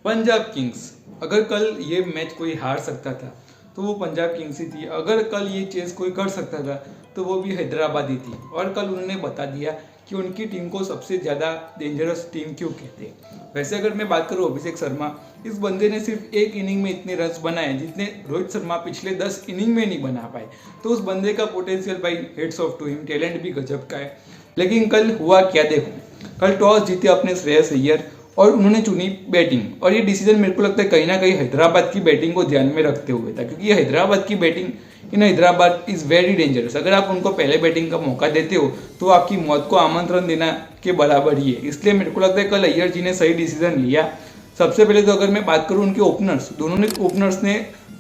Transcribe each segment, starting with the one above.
Punjab Kings, अगर कल ये मैच कोई हार सकता था तो वो पंजाब किंग्स ही थी। अगर कल ये चेस कोई कर सकता था तो वो भी हैदराबाद ही थी। और कल उन्होंने बता दिया कि उनकी टीम को सबसे ज़्यादा डेंजरस टीम क्यों कहते हैं। वैसे अगर मैं बात करूँ अभिषेक शर्मा, इस बंदे ने सिर्फ एक इनिंग में इतने रन्स बनाए जितने रोहित शर्मा पिछले 10 इनिंग में नहीं बना पाए। तो उस बंदे का पोटेंशियल भाई heads off to him, talent भी गजब का है। लेकिन कल हुआ क्या देखो, कल टॉस जीते अपने श्रेयस अय्यर और उन्होंने चुनी बैटिंग। और ये डिसीजन मेरे को लगता है कहीं ना कहीं हैदराबाद की बैटिंग को ध्यान में रखते हुए था, क्योंकि ये हैदराबाद की batting in Hyderabad is very dangerous. अगर आप उनको पहले बैटिंग का मौका देते हो तो आपकी मौत को आमंत्रण देना के बराबर ही है। इसलिए मेरे को लगता है कल अय्यर जी ने सही डिसीजन लिया। सबसे पहले तो अगर मैं बात करूँ उनके ओपनर्स, दोनों ओपनर्स ने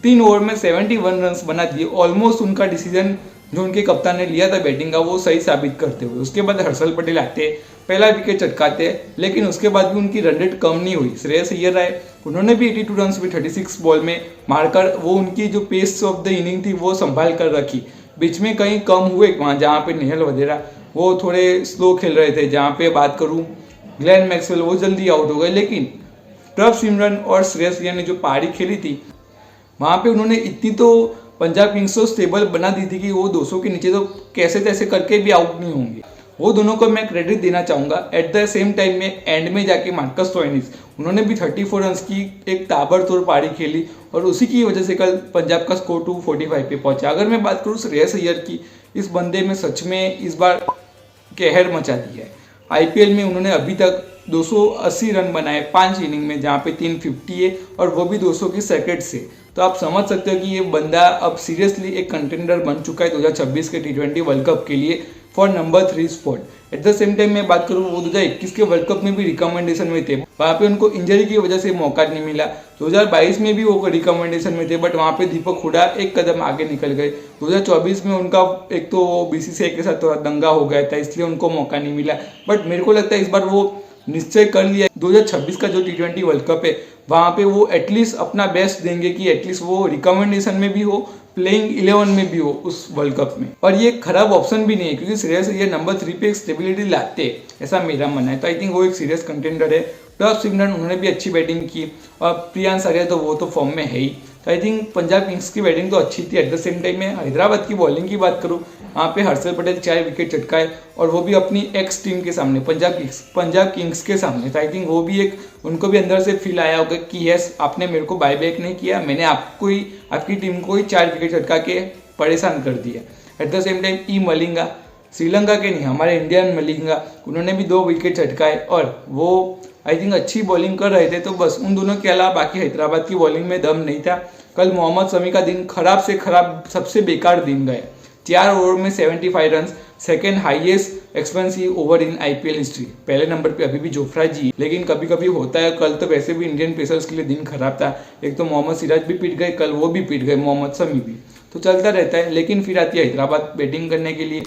3 ओवर में 71 रन बना दिए। ऑलमोस्ट उनका डिसीजन जो उनके कप्तान ने लिया था बैटिंग का वो सही साबित करते हुए। उसके बाद हर्षल पटेल आते, पहला विकेट चटकाते, लेकिन उसके बाद भी उनकी रन रेट कम नहीं हुई। श्रेयस अय्यर आए, उन्होंने भी 82 रन भी 36 बॉल में मारकर वो उनकी जो पेस ऑफ द इनिंग थी वो संभाल कर रखी। बीच में कहीं कम हुए वहाँ जहाँ पे नेहल वगैरह वो थोड़े स्लो खेल रहे थे। जहाँ पे बात करूँ ग्लेन मैक्सवेल वो जल्दी आउट हो गए, लेकिन प्रभ सिमरन और श्रेयस अय्यर ने जो पारी खेली थी वहाँ पे उन्होंने इतनी तो पंजाब किंग्स को स्टेबल बना दी थी कि वो 200 के नीचे तो कैसे तैसे करके भी आउट नहीं होंगे। वो दोनों को मैं क्रेडिट देना चाहूँगा। एट द सेम टाइम में एंड में जाके मार्कस स्टोइनिस, उन्होंने भी 34 रन की एक ताबड़तोड़ पारी खेली और उसी की वजह से कल पंजाब का स्कोर 245 पे पहुंचा। अगर मैं बात करूँ श्रेयस अय्यर की, इस बंदे में सच में इस बार कहर मचा दिया है। आईपीएल में उन्होंने अभी तक 280 रन बनाए 5 इनिंग में, जहाँ पे 350 है और वो भी 200 की सेकेंड से। तो आप समझ सकते हो कि ये बंदा अब सीरियसली एक कंटेंडर बन चुका है 2026 के T20 वर्ल्ड कप के लिए for number 3 spot. At the same time मैं बात करूँ वो 2021 के वर्ल्ड कप में भी रिकमेंडेशन में थे, वहाँ पे उनको इंजरी की वजह से मौका नहीं मिला। 2022 में भी वो रिकमेंडेशन में थे, बट वहाँ पे दीपक हुडा एक कदम आगे निकल गए। 2024 में उनका एक तो वो बीसीसीआई के साथ थोड़ा दंगा हो गया था, इसलिए उनको मौका नहीं मिला। बट मेरे को लगता है इस बार वो निश्चय कर लिया 2026 का जो T20 वर्ल्ड कप है वहाँ पे वो एटलीस्ट अपना बेस्ट देंगे कि एटलीस्ट वो रिकमेंडेशन में भी हो, प्लेइंग 11 में भी हो उस वर्ल्ड कप में। और ये खराब ऑप्शन भी नहीं है, क्योंकि श्रेयस अय्यर नंबर 3 पे एक स्टेबिलिटी लाते हैं, ऐसा मेरा मानना है। तो आई थिंक वो एक सीरियस कंटेंडर है। प्रभ सिमरन उन्होंने भी अच्छी बैटिंग की और प्रियांश आर्या तो वो तो फॉर्म में है ही। तो आई थिंक पंजाब किंग्स की बैटिंग तो अच्छी थी। एट द सेम टाइम में हैदराबाद की बॉलिंग की बात करूँ, वहाँ पे हर्षल पटेल 4 विकेट चटकाए और वो भी अपनी एक्स टीम के सामने पंजाब किंग्स के सामने। तो आई थिंक वो भी एक उनको भी अंदर से फील आया होगा कि यस आपने मेरे को बाय बैक नहीं किया, मैंने आपको ही आपकी टीम को ही 4 विकेट चटका के परेशान कर दिया। एट द सेम टाइम ई मलिंगा, श्रीलंका के नहीं हमारे इंडियन मलिंगा, उन्होंने भी 2 विकेट चटकाए और वो आई थिंक अच्छी बॉलिंग कर रहे थे। तो बस उन दोनों के अलावा बाकी हैदराबाद की बॉलिंग में दम नहीं था। कल मोहम्मद शमी का दिन खराब से खराब सबसे बेकार दिन गया। 4 ओवर में 75 run, second highest expensive over in IPL history. पहले नंबर पे अभी भी जोफ्रा जी, लेकिन कभी कभी होता है। कल तो वैसे भी इंडियन पेसर्स के लिए दिन खराब था। एक तो मोहम्मद सिराज भी पिट गए, कल वो भी पिट गए, मोहम्मद शमी भी। तो चलता रहता है, लेकिन फिर आती है हैदराबाद बैटिंग करने के लिए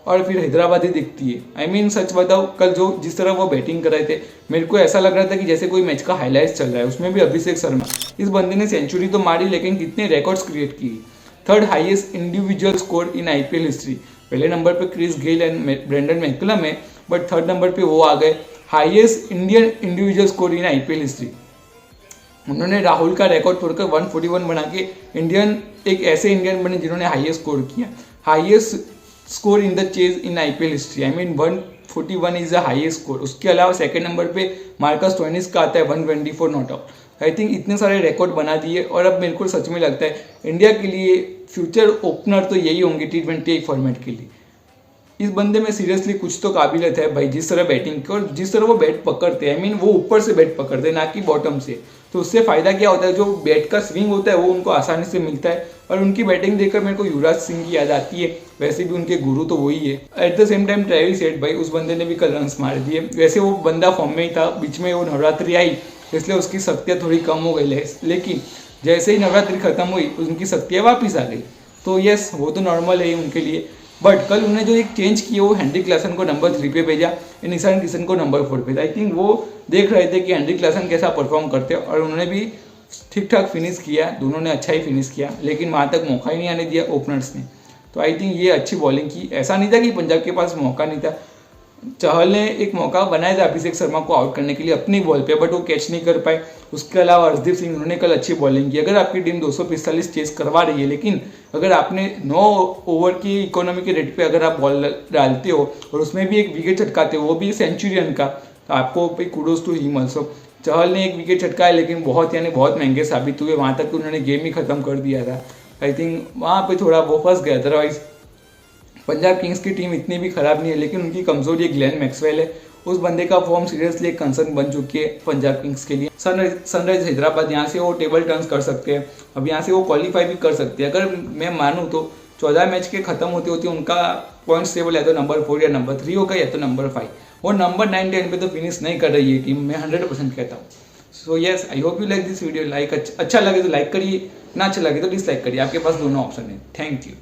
और फिर हैदराबाद ही दिखती है। आई मीन सच बताओ, कल जो जिस तरह वो बैटिंग कर रहे थे मेरे को ऐसा लग रहा था कि जैसे कोई मैच का हाईलाइट्स चल रहा है। उसमें भी अभिषेक शर्मा, इस बंदे ने सेंचुरी तो मारी लेकिन कितने रिकॉर्ड्स क्रिएट किए। 3rd highest individual score in IPL history. पहले नंबर पे Chris Gayle and Brendon McCullum है, बट 3rd नंबर पे वो आ गए। Highest Indian individual score in IPL history, उन्होंने राहुल का रिकॉर्ड तोड़कर 141 बना के इंडियन एक ऐसे इंडियन बने जिन्होंने हाईएस्ट स्कोर किया। Highest score in the chase in IPL history, I mean 141 is the highest score. उसके अलावा सेकंड नंबर पे मार्कस स्टोइनिस का आता है 124 नॉट आउट। आई थिंक इतने सारे रिकॉर्ड बना दिए और अब मेरे को सच में लगता है इंडिया के लिए फ्यूचर ओपनर तो यही होंगे T20 फॉर्मेट के लिए। इस बंदे में सीरियसली कुछ तो काबिलियत है भाई, जिस तरह बैटिंग की और जिस तरह वो बैट पकड़ते हैं। आई मीन वो ऊपर से बैट पकड़ते हैं ना कि बॉटम से। तो उससे फ़ायदा क्या होता है, जो बैट का स्विंग होता है वो उनको आसानी से मिलता है। और उनकी बैटिंग देखकर मेरे को युवराज सिंह की याद आती है। वैसे भी उनके गुरु तो वही है। At the same time Travis head भाई, उस बंदे ने भी कल रन्स मार दिए। वैसे वो बंदा फॉर्म में ही था, बीच में वो नवरात्रि आई इसलिए उसकी शक्तियाँ थोड़ी कम हो गई, लेकिन जैसे ही नवरात्रि खत्म हुई उनकी शक्तियाँ वापस आ गई। तो यस वो तो नॉर्मल है उनके लिए। बट कल उन्होंने जो एक चेंज किया वो हेनरी क्लासन को नंबर 3 पे भेजा, ईशान किशन को नंबर 4 पे। आई थिंक वो देख रहे थे कि हेनरी क्लासन कैसा परफॉर्म करते हैं और उन्होंने भी ठीक ठाक फिनिश किया। दोनों ने अच्छा ही फिनिश किया, लेकिन वहाँ तक मौका ही नहीं आने दिया ओपनर्स ने। तो आई थिंक ये अच्छी बॉलिंग की। ऐसा नहीं था कि पंजाब के पास मौका नहीं था, चहल ने एक मौका बनाया था अभिषेक शर्मा को आउट करने के लिए अपनी बॉल पे, बट वो कैच नहीं कर पाए। उसके अलावा हरदीप सिंह उन्होंने कल अच्छी बॉलिंग की। अगर आपकी टीम 245 चेस करवा रही है, लेकिन अगर आपने 9 ओवर की इकोनॉमी के रेट पे अगर आप बॉल डालते हो और उसमें भी एक विकेट चटकाते हो, वो भी सेंचुरियन का, तो आपको भाई कुडोज टू हिम ऑल्सो। चहल ने एक विकेट चटकाया, लेकिन बहुत यानी बहुत महंगे साबित हुए। वहाँ तक उन्होंने गेम ही खत्म कर दिया था। आई थिंक वहाँ पे थोड़ा वो फंस गया। अदरवाइज पंजाब किंग्स की टीम इतनी भी खराब नहीं है, लेकिन उनकी कमजोरी एक ग्लेन मैक्सवेल है। उस बंदे का फॉर्म सीरियसली एक कंसर्न बन चुकी है पंजाब किंग्स के लिए। सनराइज हैदराबाद यहाँ से वो टेबल टर्न्स कर सकते हैं, अब यहाँ से वो क्वालिफाई भी कर सकते हैं। अगर मैं मानूँ तो 14 मैच के खत्म होते होते उनका पॉइंट्स टेबल या तो नंबर 4 या नंबर 3 होगा, या तो नंबर 5। वो नंबर 9 10 पे तो फिनिश नहीं कर रही है टीम, मैं 100% कहता हूँ। So yes, I hope you like this video. Like अच्छा लगे तो लाइक करिए, ना अच्छा लगे तो डिसलाइक करिए, आपके पास दोनों ऑप्शन है। Thank you.